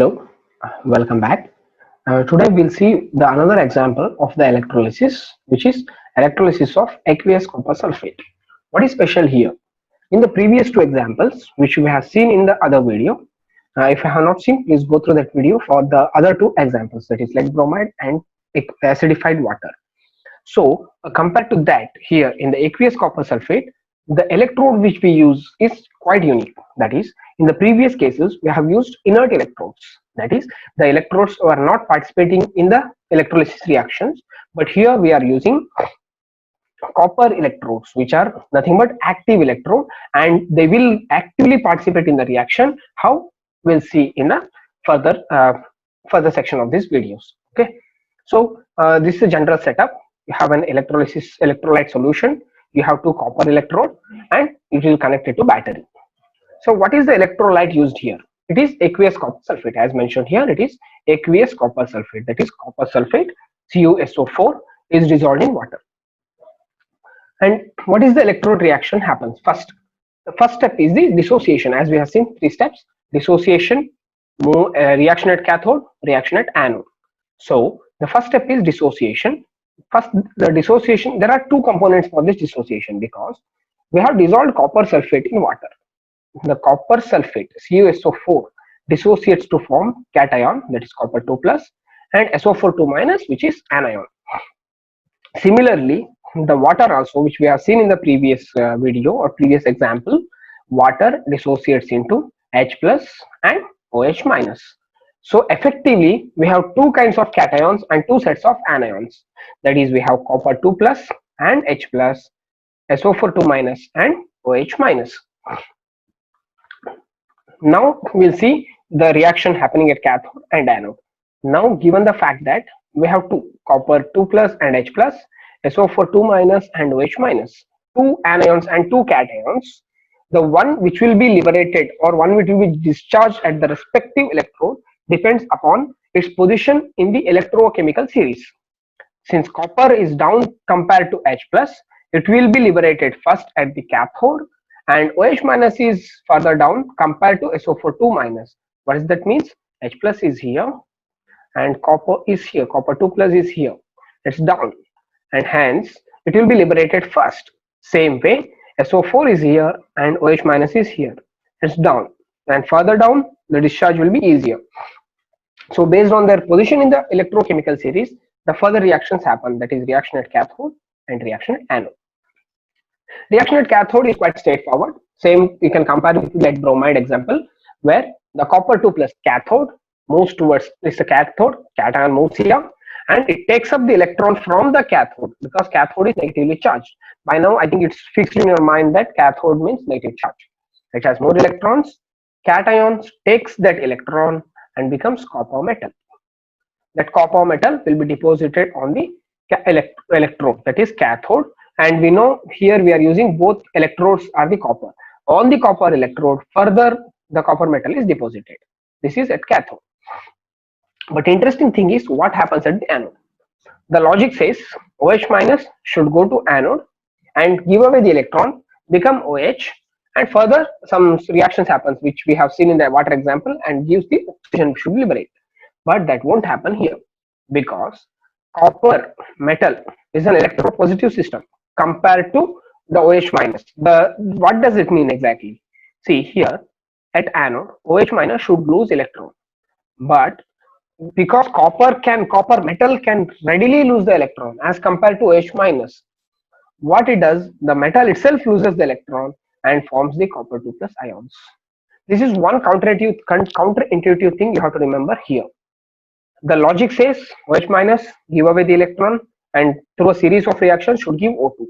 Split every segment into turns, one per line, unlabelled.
Hello, welcome back. Today we'll see the another example of the electrolysis, which is electrolysis of aqueous copper sulfate. What is special here? In the previous two examples, which we have seen in the other video, if you have not seen, please go through that video for the other two examples, that is like bromide and acidified water. So compared to that, here in the aqueous copper sulfate, the electrode which we use is quite unique. That is, in the previous cases, we have used inert electrodes. That is, the electrodes were not participating in the electrolysis reactions, but here we are using copper electrodes, which are nothing but active electrode, and they will actively participate in the reaction. How? We'll see in the further section of these videos. Okay, so this is a general setup. You have an electrolyte solution, you have two copper electrode, and it will connect it to battery. So what is the electrolyte used here? It is aqueous copper sulfate. As mentioned here, it is aqueous copper sulfate, that is copper sulfate, CuSO4, is dissolved in water. And what is the electrode reaction happens? The first step is the dissociation. As we have seen, three steps: dissociation, reaction at cathode, reaction at anode. So the first step is dissociation. First, the dissociation, there are two components for this dissociation, because we have dissolved copper sulfate in water. The copper sulfate, CuSO4, dissociates to form cation, that is copper 2 plus, and SO4 2 minus, which is anion. Similarly, the water also, which we have seen in the previous video or previous example, water dissociates into H plus and OH minus. So effectively, we have two kinds of cations and two sets of anions. That is, we have copper 2 plus and H plus, SO4 2 minus and OH minus. Now we'll see the reaction happening at cathode and anode. Now, given the fact that we have two, copper 2 plus and H plus, SO4 2 minus and OH minus, two anions and two cations, the one which will be liberated or one which will be discharged at the respective electrode depends upon its position in the electrochemical series. Since copper is down compared to H plus, it will be liberated first at the cathode, and OH minus is further down compared to SO4 2 minus. What does that means? H plus is here and copper is here, copper 2 plus is here, it's down, and hence it will be liberated first. Same way, SO4 is here and OH minus is here, it's down, and further down the discharge will be easier. So based on their position in the electrochemical series, the further reactions happen, that is reaction at cathode and reaction at anode. Reaction at cathode is quite straightforward. Same, you can compare it with like bromide example, where the copper 2 plus cathode moves towards this cathode, cation moves here, and it takes up the electron from the cathode, because cathode is negatively charged. By now, I think it's fixed in your mind that cathode means negative charge. It has more electrons. Cation takes that electron and becomes copper metal. That copper metal will be deposited on the electrode, that is cathode, and we know here we are using both electrodes are the copper. On the copper electrode, further the copper metal is deposited. This is at cathode. But interesting thing is what happens at the anode. The logic says OH minus should go to anode and give away the electron, become OH, and further some reactions happens, which we have seen in the water example, and gives the oxygen should liberate. But that won't happen here, because copper metal is an electropositive system compared to the OH minus. What does it mean exactly? See here at anode, OH minus should lose electron, but because copper metal can readily lose the electron as compared to OH minus, what it does, the metal itself loses the electron and forms the copper 2 plus ions. This is one counterintuitive thing you have to remember here. The logic says OH minus give away the electron and through a series of reactions should give O2,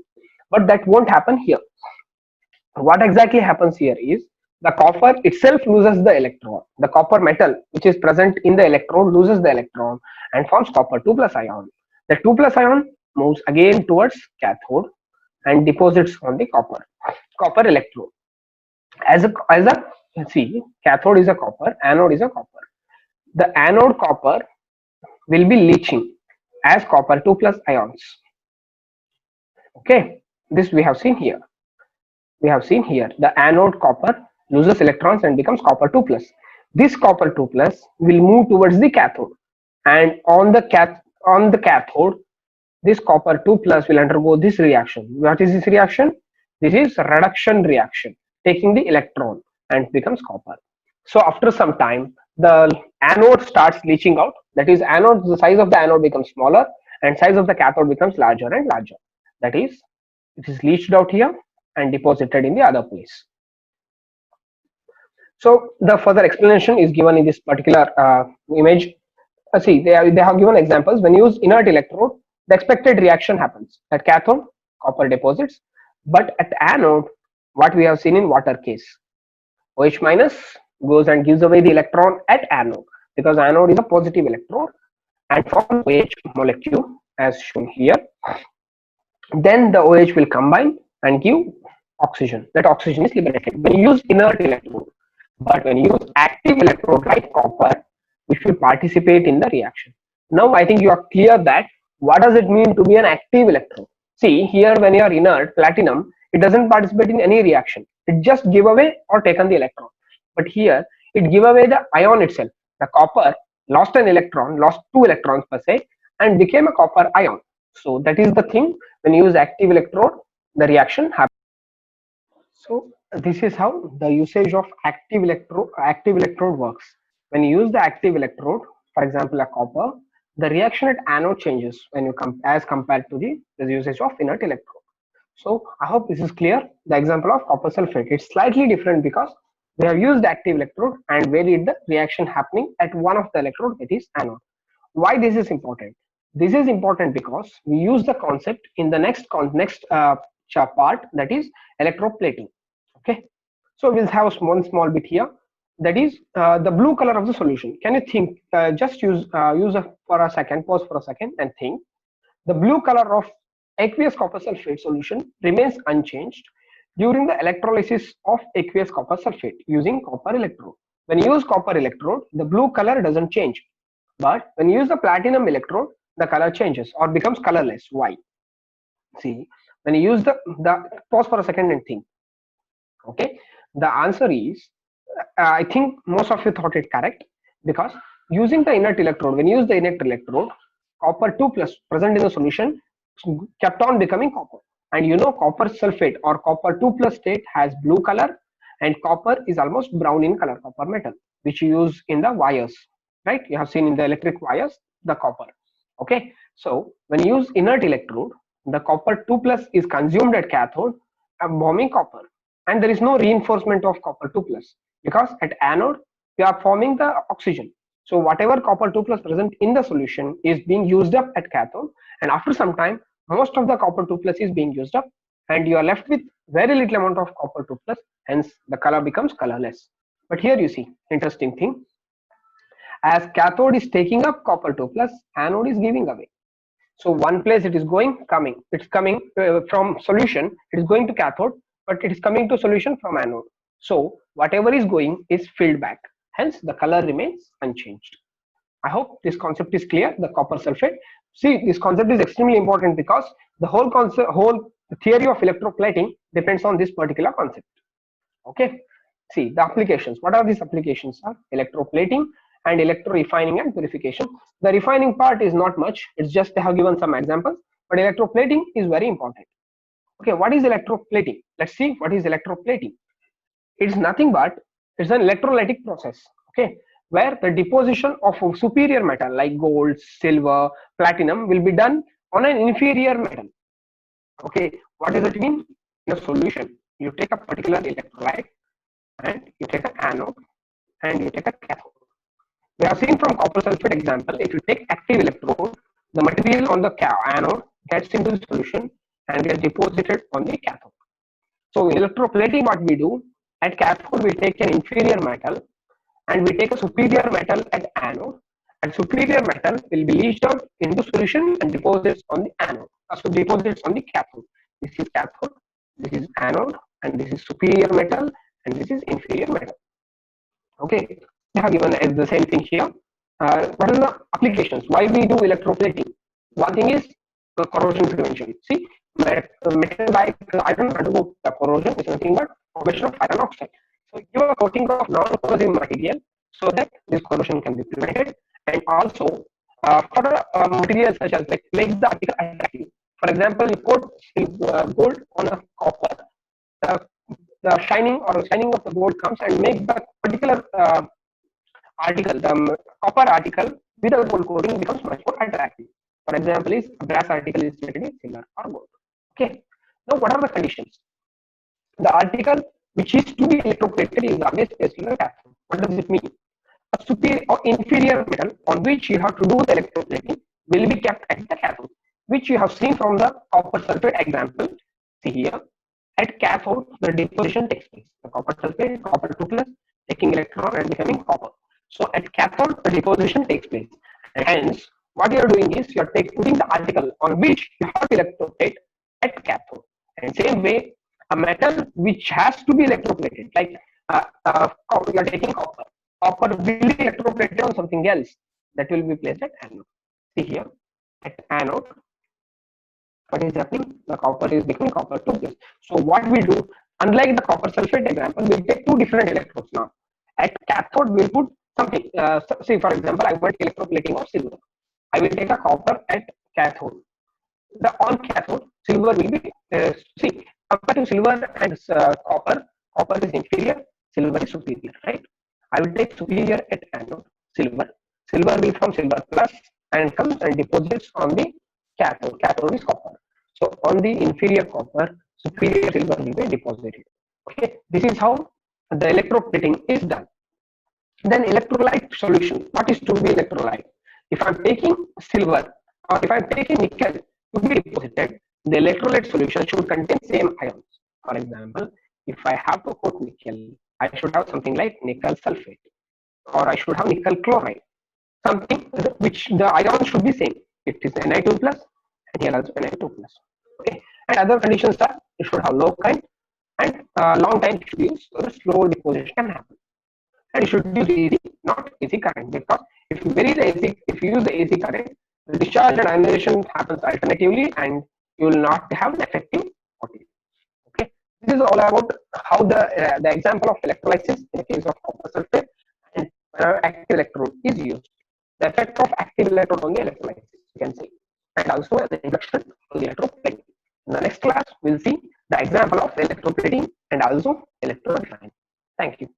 but that won't happen here. What exactly happens here is the copper itself loses the electron. The copper metal which is present in the electrode loses the electron and forms copper 2 plus ion. The 2 plus ion moves again towards cathode and deposits on the copper electrode. As a see, cathode is a copper, anode is a copper. The anode copper will be leaching as copper 2 plus ions. Okay, this we have seen here. The anode copper loses electrons and becomes copper 2 plus. This copper 2 plus will move towards the cathode, and on the cathode, this copper 2 plus will undergo this reaction. What is this reaction? This is reduction reaction, taking the electron and becomes copper. So after some time, the anode starts leaching out. That is, anode, the size of the anode becomes smaller and size of the cathode becomes larger and larger. That is, it is leached out here and deposited in the other place. So the further explanation is given in this particular image. See, they have given examples. When you use inert electrode, the expected reaction happens. At cathode, copper deposits, but at anode, what we have seen in water case, OH minus goes and gives away the electron at anode, because anode is a positive electrode and forms OH molecule as shown here. Then the OH will combine and give oxygen. That oxygen is liberated when you use inert electrode. But when you use active electrode like copper, which will participate in the reaction. Now I think you are clear that what does it mean to be an active electrode. See here, when you are inert platinum, it doesn't participate in any reaction. It just give away or taken the electron. But here it give away the ion itself. The copper lost an electron, lost two electrons per se, and became a copper ion. So that is the thing. When you use active electrode, the reaction happens. So this is how the usage of active electrode works. When you use the active electrode, for example a copper, the reaction at anode changes when you as compared to the usage of inert electrode. So I hope this is clear. The example of copper sulfate, it's slightly different because we have used active electrode and varied the reaction happening at one of the electrode, that is anode. Why this is important? This is important because we use the concept in the next part, that is electroplating. Okay, so we'll have one small bit here, that is the blue color of the solution. Can you think, just for a second, pause for a second and think. The blue color of aqueous copper sulfate solution remains unchanged during the electrolysis of aqueous copper sulfate using copper electrode. When you use copper electrode, the blue color doesn't change, but when you use the platinum electrode, the color changes or becomes colorless. Why? See, when you use the pause for a second and think. Okay, the answer is, I think most of you thought it correct, because using the inert electrode, when you use the inert electrode, copper 2 plus present in the solution kept on becoming copper, and you know copper sulfate or copper 2 plus state has blue color, and copper is almost brown in color, copper metal, which you use in the wires, right? You have seen in the electric wires the copper. Okay, so when you use inert electrode, the copper 2 plus is consumed at cathode, forming copper, and there is no reinforcement of copper 2 plus, because at anode we are forming the oxygen. So whatever copper 2 plus present in the solution is being used up at cathode, and after some time most of the copper 2 plus is being used up, and you are left with very little amount of copper 2 plus, hence the color becomes colorless. But here you see interesting thing, as cathode is taking up copper 2 plus, anode is giving away. So one place it is going, coming, it's coming from solution, it is going to cathode, but it is coming to solution from anode. So whatever is going is filled back, hence the color remains unchanged. I hope this concept is clear. The copper sulfate, see, this concept is extremely important because the whole theory of electroplating depends on this particular concept. Okay, see the applications. What are these applications? Are electroplating and electro refining and purification. The refining part is not much, it's just they have given some examples, but electroplating is very important. Okay, what is electroplating? Let's see what is electroplating. It's nothing but it's an electrolytic process, okay, where the deposition of a superior metal like gold, silver, platinum will be done on an inferior metal. Okay, what does it mean? In a solution, you take a particular electrolyte and you take an anode and you take a cathode. We have seen from copper sulfate example, if you take active electrode, the material on the anode gets into the solution and gets deposited on the cathode. So in electroplating, what we do, at cathode we take an inferior metal and we take a superior metal at anode, and superior metal will be leached out into solution and deposits on the anode, so deposits on the cathode. This is cathode, this is anode, and this is superior metal, and this is inferior metal. Okay, they have given the same thing here. What are the applications? Why we do electroplating? One thing is corrosion prevention. See, metal like iron undergo corrosion is nothing but formation of iron oxide. So give a coating of non-corrosive material so that this corrosion can be prevented. And also for materials such as like makes the article attractive. For example, you coat gold on a copper, the, the shining of the gold comes and makes the particular article, the copper article with a gold coating becomes much more attractive. For example, is a brass article is treated in silver or gold. Okay. Now, what are the conditions? The article which is to be electroplated is always placed in a cathode. What does it mean? A superior or inferior metal on which you have to do the electroplating will be kept at the cathode, which you have seen from the copper sulfate example. See here, at cathode, the deposition takes place. The copper sulfate, copper 2 plus, taking electron and becoming copper. So at cathode, the deposition takes place. And hence, what you are doing is you are putting the article on which you have to electroplate at cathode. And same way, a metal which has to be electroplated, like you are taking copper. Copper will be electroplated on something else that will be placed at anode. See here, at anode, what is happening? The copper is becoming copper 2 plus. So what we do, unlike the copper sulfate example, we'll take two different electrodes now. At cathode, we'll put something. Say for example, I want electroplating of silver. I will take a copper at cathode. The on cathode, silver will be see compared to silver and copper is inferior, silver is superior, right? I will take superior at anode, silver. Silver will from silver plus and comes and deposits on the cathode. Cathode is copper. So on the inferior copper, superior silver will be deposited. Okay, this is how the electroplating is done. Then electrolyte solution. What is to be electrolyte? If I'm taking silver or if I'm taking nickel to be deposited, the electrolyte solution should contain same ions. For example, if I have to coat nickel, I should have something like nickel sulfate or I should have nickel chloride. Something which the ions should be same. It is Ni2 plus and here also Ni2 plus. Okay. And other conditions are it should have low current and long time should use so the slow deposition can happen. And you should use AC, not AC current, because if you use the AC current, the discharge and ionization happens alternatively, and you will not have an effective coating. Okay, this is all about how the example of electrolysis in the case of copper sulfate and active electrode is used. The effect of active electrode on the electrolysis, you can see, and also the induction on the electroplating. In the next class, we'll see the example of electroplating and also electrorefining. Thank you.